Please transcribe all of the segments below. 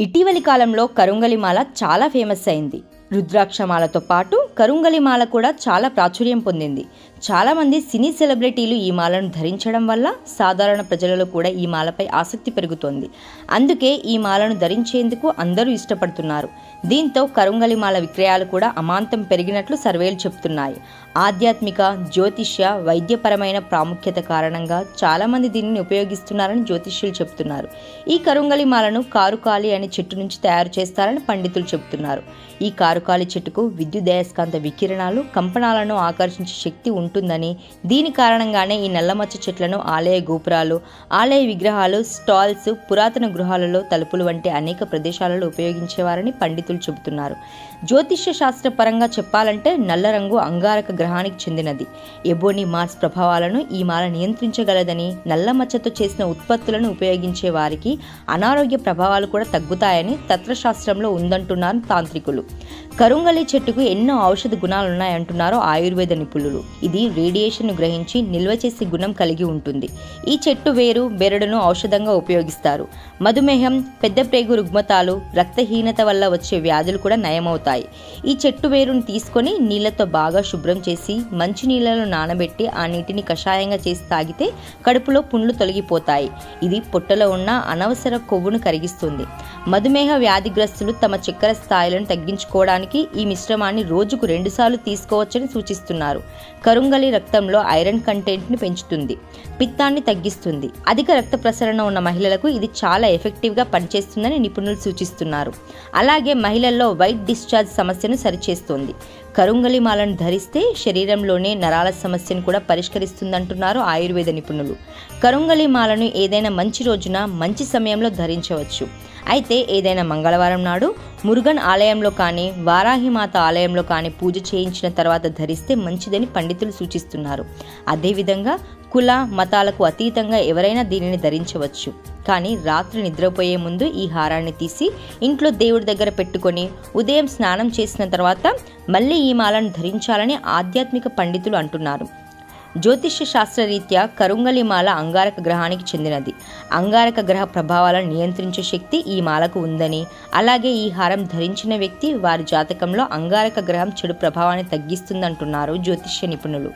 ఇటీవలి కాలంలో కరుంగలి మాల చాలా ఫేమస్ అయింది. రుద్రాక్షమాలతో పాటు కరుంగలి మాల కూడా చాలా ప్రాచుర్యం పొందింది. చాలామంది సినీ సెలబ్రిటీలు ఈ మాలను ధరించడం వల్ల సాధారణ ప్రజలలో కూడా ఈ మాలపై ఆసక్తి పెరుగుతోంది. అందుకే ఈ మాలను ధరించేందుకు అందరూ ఇష్టపడుతున్నారు. దీంతో కరుంగలి మాల విక్రయాలు కూడా అమాంతం పెరిగినట్లు సర్వేలు చెబుతున్నాయి. ఆధ్యాత్మిక, జ్యోతిష్య, వైద్యపరమైన ప్రాముఖ్యత కారణంగా చాలామంది దీనిని ఉపయోగిస్తున్నారని జ్యోతిష్యులు చెబుతున్నారు. ఈ కరుంగలి మాలను కారుకాలి అనే చెట్టు నుంచి తయారు చేస్తారని పండితులు చెబుతున్నారు. ఈ కారుకాలి చెట్టుకు విద్యుదయస్కాంత వికిరణాలు, కంపనాలను ఆకర్షించే శక్తి ఉంటుందని, దీని కారణంగానే ఈ నల్లమచ్చ చెట్లను ఆలయ గోపురాలు, ఆలయ విగ్రహాలు, స్టాల్స్, పురాతన గృహాలలో తలుపులు వంటి అనేక ప్రదేశాలలో ఉపయోగించేవారని పండితులు చెబుతున్నారు. జ్యోతిష్య శాస్త్ర పరంగా చెప్పాలంటే నల్ల రంగు అంగారక గ్రహానికి చెందినది. ఎబోనీ మార్స్ ప్రభావాలను ఈ మాల నియంత్రించగలదని, నల్ల మచ్చతో చేసిన ఉత్పత్తులను ఉపయోగించే వారికి అనారోగ్య ప్రభావాలు కూడా తగ్గుతాయని తత్వశాస్త్రంలో ఉందంటున్నారు తాంత్రికులు. కరుంగలి చెట్టుకు ఎన్నో ఔషధ గుణాలున్నాయంటున్నారు ఆయుర్వేద నిపుణులు. ఇది రేడియేషన్ గ్రహించి నిల్వ చేసే గుణం కలిగి ఉంటుంది. ఈ చెట్టు వేరు, బెరడును ఔషధంగా ఉపయోగిస్తారు. మధుమేహం, పెద్ద ప్రేగు రుగ్మతాలు, రక్తహీనత వల్ల వచ్చే వ్యాధులు కూడా నయమవుతాయి. ఈ చెట్టు వేరును తీసుకొని నీళ్లతో బాగా శుభ్రం చేసి మంచి నీళ్లలో నానబెట్టి ఆ నీటిని కషాయంగా చేసి తాగితే కడుపులో పుండ్లు తొలగిపోతాయి. ఇది పొట్టలో ఉన్న అనవసర కొవ్వును కరిగిస్తుంది. మధుమేహ వ్యాధిగ్రస్తులు తమ చక్కెర స్థాయిలను తగ్గించుకోవడానికి ఈ మిశ్రమాన్ని రోజుకు 2 సార్లు తీసుకోవచ్చని సూచిస్తున్నారు. కరుంగలి రక్తంలో ఐరన్ కంటెంట్ని పెంచుతుంది, పిత్తాన్ని తగ్గిస్తుంది. అధిక రక్త ప్రసరణ ఉన్న మహిళలకు ఇది చాలా ఎఫెక్టివ్గా పనిచేస్తుందని నిపుణులు సూచిస్తున్నారు. అలాగే మహిళల్లో వైట్ డిశ్చార్జ్ సమస్యను సరిచేస్తుంది. కరుంగలి మాలను ధరిస్తే శరీరంలోనే నరాల సమస్యను కూడా పరిష్కరిస్తుందంటున్నారు ఆయుర్వేద నిపుణులు. కరుంగలి మాలను ఏదైనా మంచి రోజున, మంచి సమయంలో ధరించవచ్చు. అయితే ఏదైనా మంగళవారం నాడు మురుగన్ ఆలయంలో కానీ, వారాహిమాత ఆలయంలో కానీ పూజ చేయించిన తర్వాత ధరిస్తే మంచిదని పండితులు సూచిస్తున్నారు. అదేవిధంగా కుల, మతాలకు అతీతంగా ఎవరైనా దీనిని ధరించవచ్చు. కానీ రాత్రి నిద్రపోయే ముందు ఈ హారాన్ని తీసి ఇంట్లో దేవుడి దగ్గర పెట్టుకొని ఉదయం స్నానం చేసిన తర్వాత మళ్ళీ ఈ మాలను ధరించాలని ఆధ్యాత్మిక పండితులు అంటున్నారు. జ్యోతిష్య శాస్త్రరీత్యా కరుంగలి మాల అంగారక గ్రహానికి చెందినది. అంగారక గ్రహ ప్రభావాలను నియంత్రించే శక్తి ఈ మాలకు ఉందని, అలాగే ఈ హారం ధరించిన వ్యక్తి వారి జాతకంలో అంగారక గ్రహం చెడు ప్రభావాన్ని తగ్గిస్తుందంటున్నారు జ్యోతిష్య నిపుణులు.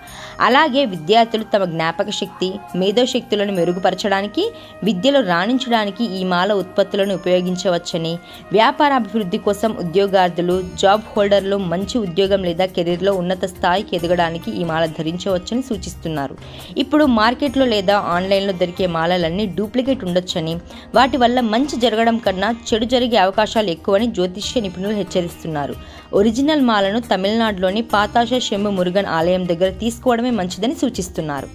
అలాగే విద్యార్థులు తమ జ్ఞాపక శక్తి, మేధోశక్తులను మెరుగుపరచడానికి, విద్యలో రాణించడానికి ఈ మాల ఉత్పత్తులను ఉపయోగించవచ్చని, వ్యాపారాభివృద్ధి కోసం ఉద్యోగార్థులు, జాబ్ హోల్డర్లు మంచి ఉద్యోగం లేదా కెరీర్లో ఉన్నత స్థాయికి ఎదగడానికి ఈ మాల ధరించవచ్చని సూచిస్తున్నారు. ఇప్పుడు మార్కెట్లో లేదా ఆన్లైన్లో దొరికే మాలలన్నీ డూప్లికేట్ ఉండొచ్చని, వాటి వల్ల మంచి జరగడం కన్నా చెడు జరిగే అవకాశాలు ఎక్కువని జ్యోతిష్య నిపుణులు హెచ్చరిస్తున్నారు. ఒరిజినల్ మాలను తమిళనాడులోని పాతాశ శంభు మురుగన్ ఆలయం దగ్గర తీసుకోవడమే మంచిదని సూచిస్తున్నారు.